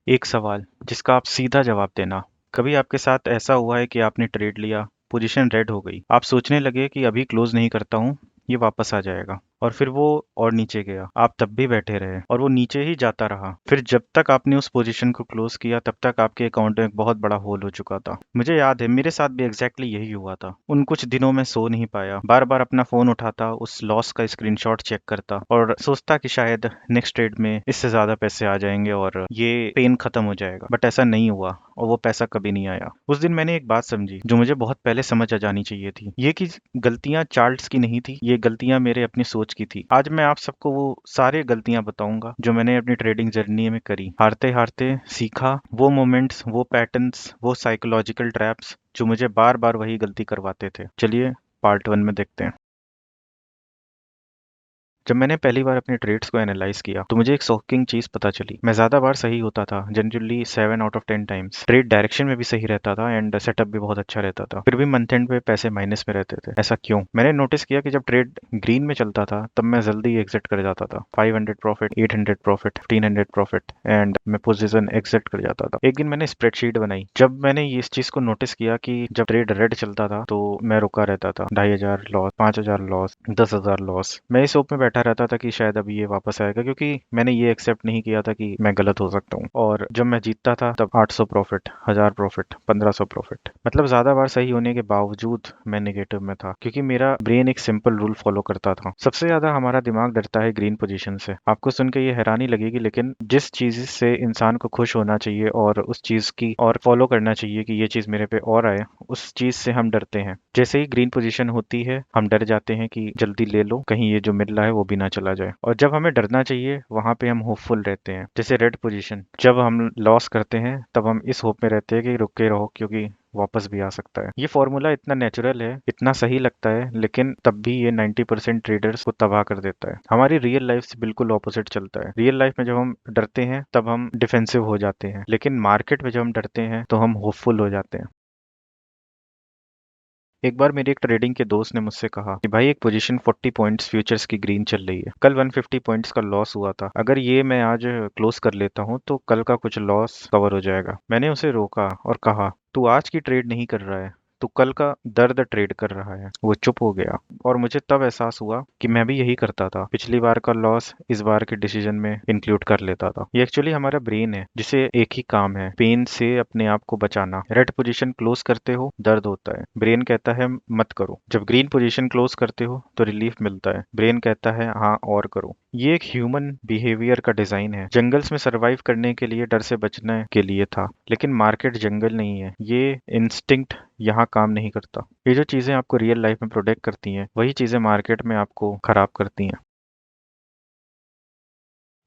एक सवाल जिसका आप सीधा जवाब देना। कभी आपके साथ ऐसा हुआ है कि आपने ट्रेड लिया, पोजीशन रेड हो गई, आप सोचने लगे कि अभी क्लोज नहीं करता हूँ, ये वापस आ जाएगा, और फिर वो और नीचे गया, आप तब भी बैठे रहे और वो नीचे ही जाता रहा। फिर जब तक आपने उस पोजीशन को क्लोज किया तब तक आपके अकाउंट में एक बहुत बड़ा होल हो चुका था। मुझे याद है मेरे साथ भी एग्जैक्टली यही हुआ था। उन कुछ दिनों में सो नहीं पाया, बार बार अपना फोन उठाता, उस लॉस का स्क्रीनशॉट चेक करता और सोचता कि शायद नेक्स्ट ट्रेड में इससे ज्यादा पैसे आ जाएंगे और ये पेन खत्म हो जाएगा, बट ऐसा नहीं हुआ और वो पैसा कभी नहीं आया। उस दिन मैंने एक बात समझी जो मुझे बहुत पहले समझ आ जानी चाहिए थी, ये कि गलतियां चार्ल्स की नहीं थी, ये गलतियां मेरे अपनी सोच की थी। आज मैं आप सबको वो सारे गलतियां बताऊंगा जो मैंने अपनी ट्रेडिंग जर्नी में करी, हारते हारते सीखा, वो मोमेंट्स, वो पैटर्न्स, वो साइकोलॉजिकल ट्रैप्स जो मुझे बार बार वही गलती करवाते थे। चलिए पार्ट 1 में देखते हैं। जब मैंने पहली बार अपने ट्रेड्स को एनालाइज किया तो मुझे एक शॉकिंग चीज पता चली। मैं ज्यादा बार सही होता था, generally 7 out of 10 times trade direction में भी सही रहता था एंड सेटअप भी बहुत अच्छा रहता था, फिर भी मंथ एंड पे पैसे माइनस में रहते थे। ऐसा क्यों? मैंने नोटिस किया कि जब ट्रेड ग्रीन में चलता था तब मैं जल्दी एग्जिट कर जाता था। 500 प्रॉफिट, 800 प्रॉफिट, 1500 प्रॉफिट, एंड मैं पोजीशन एग्जिट कर जाता था। एक दिन मैंने स्प्रेडशीट बनाई। जब मैंने ये इस चीज को नोटिस किया कि जब ट्रेड रेड चलता था तो मैं रुका रहता था, 2500 लॉस, 5000 लॉस, 10,000 लॉस। मैं इस होप में बैठा रहता था कि शायद अभी ये वापस आएगा, क्योंकि मैंने ये एक्सेप्ट नहीं किया था कि मैं गलत हो सकता हूँ। और जब मैं जीतता था तब 800 प्रॉफिट, 1000 प्रॉफिट, 1500 प्रॉफिट, मतलब ज्यादा बार सही होने के बावजूद मैं नेगेटिव में था, क्योंकि मेरा ब्रेन एक सिंपल रूल फॉलो करता था। सबसे ज्यादा हमारा दिमाग डरता है ग्रीन पोजीशन से। आपको सुन के ये हैरानी लगेगी, लेकिन जिस चीज से इंसान को खुश होना चाहिए और उस चीज की और फॉलो करना चाहिए कि ये चीज मेरे पे और आए, उस चीज से हम डरते हैं। जैसे ही ग्रीन पोजीशन होती है हम डर जाते हैं कि जल्दी ले लो, कहीं ये जो मिल रहा है वो भी ना चला जाए। और जब हमें डरना चाहिए वहां पे हम होपफुल रहते हैं। जैसे रेड पोजीशन, जब हम लॉस करते हैं तब हम इस होप में रहते हैं कि रुके रहो क्योंकि वापस भी आ सकता है। ये फॉर्मूला इतना नेचुरल है, इतना सही लगता है, लेकिन तब भी ये 90% ट्रेडर्स को तबाह कर देता है। हमारी रियल लाइफ से बिल्कुल ऑपोजिट चलता है। रियल लाइफ में जब हम डरते हैं तब हम डिफेंसिव हो जाते हैं, लेकिन मार्केट में जब हम डरते हैं तो हम होपफुल हो जाते हैं। एक बार मेरी एक ट्रेडिंग के दोस्त ने मुझसे कहा कि भाई एक पोजीशन 40 पॉइंट्स फ्यूचर्स की ग्रीन चल रही है, कल 150 पॉइंट्स का लॉस हुआ था, अगर ये मैं आज क्लोज कर लेता हूँ तो कल का कुछ लॉस कवर हो जाएगा। मैंने उसे रोका और कहा तू आज की ट्रेड नहीं कर रहा है, तू कल का दर्द ट्रेड कर रहा है। वो चुप हो गया और मुझे तब एहसास हुआ कि मैं भी यही करता था। पिछली बार का लॉस इस बार के डिसीजन में इंक्लूड कर लेता था। ये एक्चुअली हमारा ब्रेन है जिसे एक ही काम है, पेन से अपने आप को बचाना। रेड पोजीशन क्लोज करते हो दर्द होता है, ब्रेन कहता है मत करो। जब ग्रीन पोजीशन क्लोज करते हो तो रिलीफ मिलता है, ब्रेन कहता है हाँ और करो। ये एक ह्यूमन बिहेवियर का डिजाइन है। जंगल्स में सरवाइव करने के लिए डर से बचने के लिए था, लेकिन मार्केट जंगल नहीं है, ये इंस्टिंक्ट यहाँ काम नहीं करता। ये जो चीजें आपको रियल लाइफ में प्रोटेक्ट करती हैं वही चीजें मार्केट में आपको खराब करती हैं।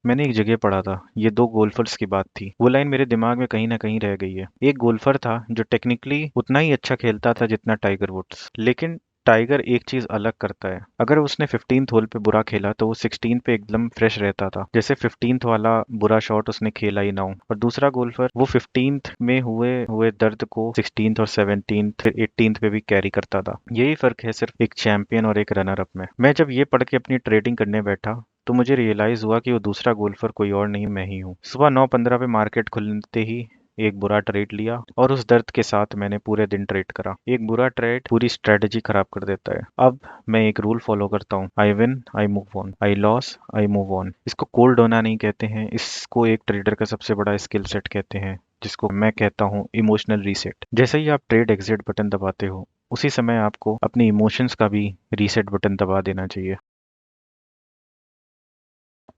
मैंने एक जगह पढ़ा था, ये दो गोल्फर्स की बात थी। वो लाइन मेरे दिमाग में कहीं ना कहीं रह गई है। एक गोल्फर था जो टेक्निकली उतना ही अच्छा खेलता था जितना टाइगर वुड्स, लेकिन टाइगर एक चीज अलग करता है, अगर उसने 15th होल पे बुरा खेला तो वो 16 पे एकदम फ्रेश रहता था, जैसे 15th वाला बुरा शॉट उसने खेला ही ना हो। और दूसरा गोल्फर वो 15th में हुए हुए दर्द को 16th और 17th फिर 18th पे भी कैरी करता था। यही फर्क है सिर्फ एक चैंपियन और एक रनर अप में। मैं जब ये पढ़ के अपनी ट्रेडिंग करने बैठा तो मुझे रियलाइज हुआ कि वो दूसरा गोल्फर कोई और नहीं, मैं ही हूँ। सुबह 9:15 पे मार्केट खुलते ही एक बुरा ट्रेड लिया और उस दर्द के साथ मैंने पूरे दिन ट्रेड करा। एक बुरा ट्रेड पूरी स्ट्रेटजी खराब कर देता है। अब मैं एक रूल फॉलो करता हूँ, I win I move on, I loss I move on. इसको कोल्ड होना नहीं कहते हैं, इसको एक ट्रेडर का सबसे बड़ा स्किल सेट कहते हैं, जिसको मैं कहता हूँ इमोशनल रीसेट। जैसे ही आप ट्रेड एग्जिट बटन दबाते हो उसी समय आपको अपने इमोशंस का भी रीसेट बटन दबा देना चाहिए।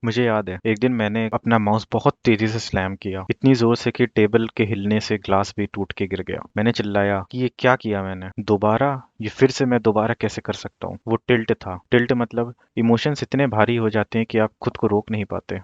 मुझे याद है एक दिन मैंने अपना माउस बहुत तेजी से स्लैम किया, इतनी जोर से कि टेबल के हिलने से ग्लास भी टूट के गिर गया। मैंने चिल्लाया कि ये क्या किया मैंने, दोबारा, ये फिर से मैं दोबारा कैसे कर सकता हूँ। वो टिल्ट था। टिल्ट मतलब इमोशंस इतने भारी हो जाते हैं कि आप खुद को रोक नहीं पाते,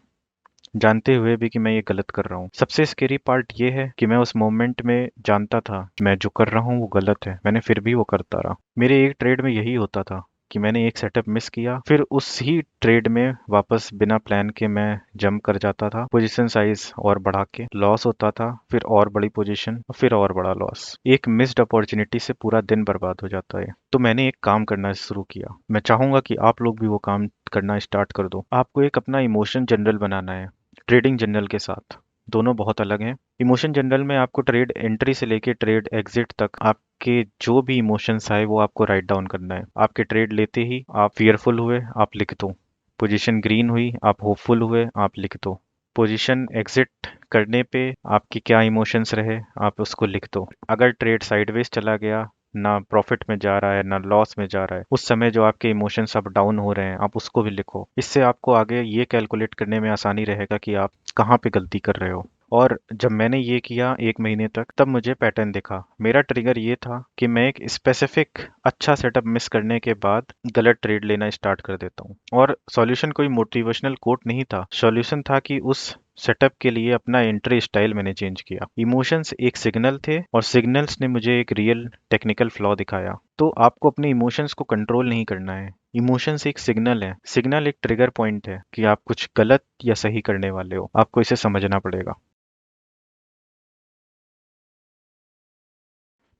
जानते हुए भी कि मैं ये गलत कर रहा हूँ। सबसे स्केरी पार्ट ये है कि मैं उस मोमेंट में जानता था कि मैं जो कर रहा हूँ वो गलत है, मैंने फिर भी वो करता रहा। मेरे एक ट्रेड में यही होता था कि मैंने एक सेटअप मिस किया, फिर उस ही ट्रेड में वापस बिना प्लान के मैं जंप कर जाता था, पोजीशन साइज और बढ़ा के, लॉस होता था, फिर और बड़ी पोजीशन, फिर और बड़ा लॉस। एक मिस्ड अपॉर्चुनिटी से पूरा दिन बर्बाद हो जाता है। तो मैंने एक काम करना शुरू किया, मैं चाहूंगा कि आप लोग भी वो काम करना स्टार्ट कर दो। आपको एक अपना इमोशन जनरल बनाना है, ट्रेडिंग जर्नल के साथ। दोनों बहुत अलग हैं। इमोशन जनरल में आपको ट्रेड एंट्री से लेके ट्रेड एग्जिट तक आपके जो भी इमोशंस आए वो आपको राइट डाउन करना है। आपके ट्रेड लेते ही आप फियरफुल हुए, आप लिख दो। पोजीशन ग्रीन हुई, आप होपफुल हुए, आप लिख दो। पोजीशन एग्जिट करने पे आपके क्या इमोशंस रहे, आप उसको लिख दो। अगर ट्रेड साइडवेज चला गया, ना प्रॉफिट में जा रहा है ना लॉस में जा रहा है, उस समय जो आपके इमोशंस अब डाउन हो रहे हैं आप उसको भी लिखो। इससे आपको आगे ये कैलकुलेट करने में आसानी रहेगा कि आप कहाँ पे गलती कर रहे हो। और जब मैंने ये किया 1 महीने तक, तब मुझे पैटर्न दिखा। मेरा ट्रिगर ये था कि मैं एक स्पेसिफिक अच्छा सेटअप मिस करने के बाद गलत ट्रेड लेना स्टार्ट कर देता हूँ। और सॉल्यूशन कोई मोटिवेशनल कोट नहीं था, सॉल्यूशन था कि उस सेटअप के लिए अपना एंट्री स्टाइल मैंने चेंज किया। इमोशंस एक सिग्नल थे और सिग्नल्स ने मुझे एक रियल टेक्निकल फ्लॉ दिखाया। तो आपको अपने इमोशंस को कंट्रोल नहीं करना है। इमोशंस एक सिग्नल है, सिग्नल एक ट्रिगर पॉइंट है कि आप कुछ गलत या सही करने वाले हो। आपको इसे समझना पड़ेगा।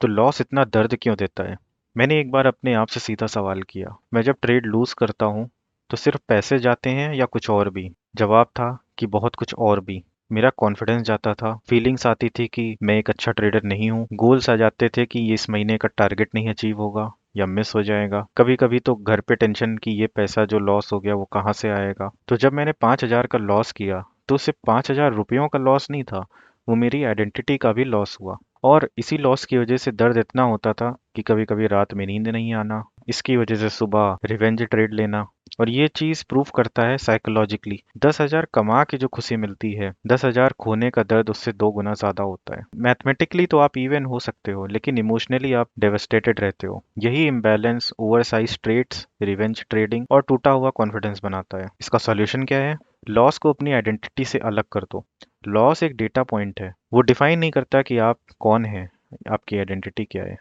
तो लॉस इतना दर्द क्यों देता है? मैंने एक बार अपने आप से सीधा सवाल किया, मैं जब ट्रेड लूज करता हूँ तो सिर्फ पैसे जाते हैं या कुछ और भी? जवाब था कि बहुत कुछ और भी। मेरा कॉन्फिडेंस जाता था, फीलिंग्स आती थी कि मैं एक अच्छा ट्रेडर नहीं हूँ, गोल्स आ जाते थे कि ये इस महीने का टारगेट नहीं अचीव होगा या मिस हो जाएगा। कभी कभी तो घर पे टेंशन कि ये पैसा जो लॉस हो गया वो कहाँ से आएगा। तो जब मैंने 5,000 का लॉस किया तो सिर्फ 5,000 रुपयों का लॉस नहीं था, वो मेरी आइडेंटिटी का भी लॉस हुआ। और इसी लॉस की वजह से दर्द इतना होता था कि कभी-कभी रात में नींद नहीं आना, इसकी वजह से सुबह रिवेंज ट्रेड लेना। और ये चीज़ प्रूव करता है साइकोलॉजिकली, 10,000 कमा के जो खुशी मिलती है, 10,000 खोने का दर्द उससे 2 गुना ज़्यादा होता है। मैथमेटिकली तो आप इवन हो सकते हो, लेकिन इमोशनली आप डेवस्टेटेड रहते हो। यही imbalance oversize trades, revenge trading और टूटा हुआ कॉन्फिडेंस बनाता है। इसका सॉल्यूशन क्या है? लॉस को अपनी आइडेंटिटी से अलग कर दो। लॉस एक डेटा पॉइंट है, वो डिफाइन नहीं करता कि आप कौन हैं, आपकी आइडेंटिटी क्या है।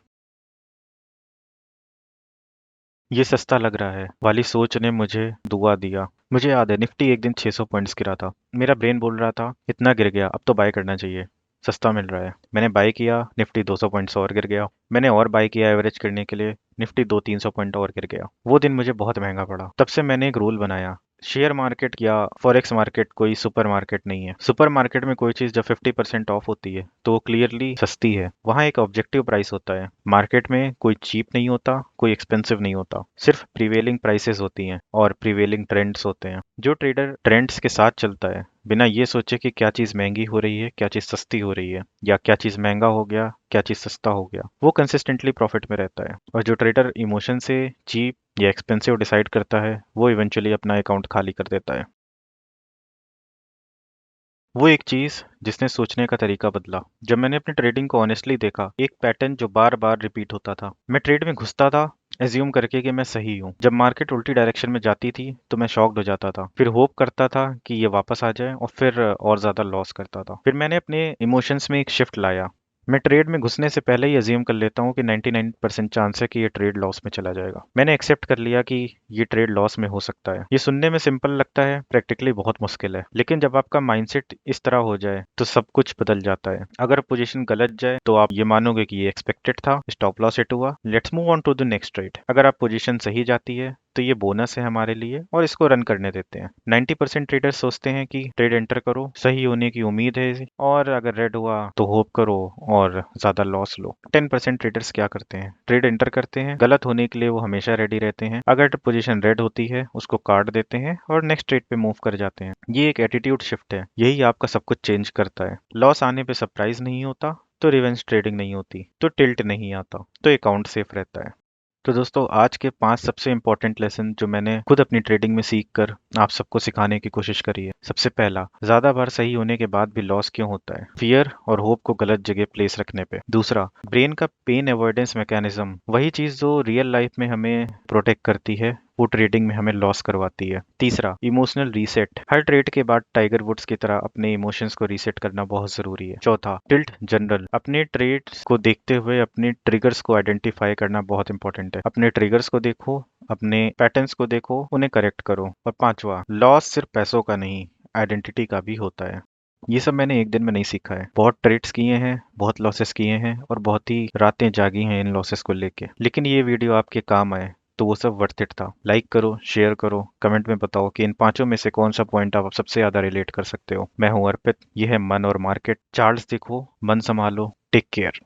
ये सस्ता लग रहा है वाली सोच ने मुझे दुआ दिया। मुझे याद है निफ्टी एक दिन 600 पॉइंट्स गिरा था। मेरा ब्रेन बोल रहा था इतना गिर गया अब तो बाय करना चाहिए, सस्ता मिल रहा है। मैंने बाय किया, निफ्टी 200 पॉइंट्स और गिर गया। मैंने और बाय किया एवरेज करने के लिए, निफ्टी 200-300 पॉइंट और गिर गया। वो दिन मुझे बहुत महंगा पड़ा। तब से मैंने एक रूल बनाया, शेयर मार्केट या फॉरेक्स मार्केट कोई सुपर मार्केट नहीं है। सुपर मार्केट में कोई चीज़ जब 50% ऑफ होती है तो वो क्लियरली सस्ती है। वहाँ एक ऑब्जेक्टिव प्राइस होता है। मार्केट में कोई चीप नहीं होता, कोई एक्सपेंसिव नहीं होता, सिर्फ प्रीवेलिंग प्राइसेस होती हैं और प्रीवेलिंग ट्रेंड्स होते हैं। जो ट्रेडर ट्रेंड्स के साथ चलता है, बिना ये सोचे कि क्या चीज़ महंगी हो रही है, क्या चीज़ सस्ती हो रही है, या क्या चीज़ महंगा हो गया, क्या चीज़ सस्ता हो गया, वो कंसिस्टेंटली प्रॉफिट में रहता है। और जो ट्रेडर इमोशन से चीप या एक्सपेंसिव डिसाइड करता है, वो इवेंचुअली अपना अकाउंट खाली कर देता है। वो एक चीज़ जिसने सोचने का तरीका बदला। जब मैंने अपनी ट्रेडिंग को ऑनेस्टली देखा, एक पैटर्न जो बार बार रिपीट होता था। मैं ट्रेड में घुसता था एज्यूम करके कि मैं सही हूँ। जब मार्केट उल्टी डायरेक्शन में जाती थी तो मैं शॉक्ड हो जाता था, फिर होप करता था कि ये वापस आ जाए और फिर और ज़्यादा लॉस करता था। फिर मैंने अपने इमोशंस में एक शिफ्ट लाया। मैं ट्रेड में घुसने से पहले ही अज्यूम कर लेता हूँ कि 99% चांस है कि ये ट्रेड लॉस में चला जाएगा। मैंने एक्सेप्ट कर लिया कि ये ट्रेड लॉस में हो सकता है। ये सुनने में सिंपल लगता है, प्रैक्टिकली बहुत मुश्किल है। लेकिन जब आपका माइंडसेट इस तरह हो जाए तो सब कुछ बदल जाता है। अगर पोजीशन गलत जाए तो आप ये मानोगे कि ये एक्सपेक्टेड था, स्टॉप लॉस हिट हुआ, let's move on to the next trade. अगर आप पोजीशन सही जाती है तो ये बोनस है हमारे लिए और इसको रन करने देते हैं। 90% ट्रेडर्स सोचते हैं कि ट्रेड एंटर करो, सही होने की उम्मीद है, और अगर रेड हुआ तो होप करो और ज्यादा लॉस लो। 10% ट्रेडर्स क्या करते हैं? ट्रेड एंटर करते हैं, गलत होने के लिए वो हमेशा रेडी रहते हैं। अगर पोजीशन रेड होती है उसको काट देते हैं और नेक्स्ट ट्रेड पे मूव कर जाते हैं। ये एक एटीट्यूड शिफ्ट है, यही आपका सब कुछ चेंज करता है। लॉस आने पे सरप्राइज नहीं होता, तो रिवेंज ट्रेडिंग नहीं होती, तो टिल्ट नहीं आता, तो अकाउंट सेफ रहता है। तो दोस्तों, आज के 5 सबसे इंपॉर्टेंट लेसन जो मैंने खुद अपनी ट्रेडिंग में सीख कर आप सबको सिखाने की कोशिश करी है। सबसे पहला, ज्यादा बार सही होने के बाद भी लॉस क्यों होता है? फियर और होप को गलत जगह प्लेस रखने पे। दूसरा, ब्रेन का पेन अवॉइडेंस मैकेनिज्म, वही चीज जो रियल लाइफ में हमें प्रोटेक्ट करती है, वो ट्रेडिंग में हमें लॉस करवाती है। तीसरा, इमोशनल रीसेट, हर ट्रेड के बाद टाइगर वुड्स की तरह अपने इमोशंस को रीसेट करना बहुत जरूरी है। चौथा, टिल्ट जनरल, अपने ट्रेड्स को देखते हुए अपने ट्रिगर्स को आइडेंटिफाई करना बहुत इंपॉर्टेंट है। अपने ट्रिगर्स को देखो, अपने पैटर्न्स को देखो, उन्हें करेक्ट करो। और पांचवा, लॉस सिर्फ पैसों का नहीं, आइडेंटिटी का भी होता है। ये सब मैंने एक दिन में नहीं सीखा है, बहुत ट्रेड्स किए हैं, बहुत लॉसेस किए हैं और बहुत ही रातें जागी हैं इन लॉसेस को लेके। लेकिन ये वीडियो आपके काम आए तो वो सब वर्थ इट था। लाइक करो, शेयर करो, कमेंट में बताओ कि इन पांचों में से कौन सा पॉइंट आप सबसे ज्यादा रिलेट कर सकते हो। मैं हूं अर्पित, ये है मन और मार्केट। चार्ट्स देखो, मन संभालो, टेक केयर।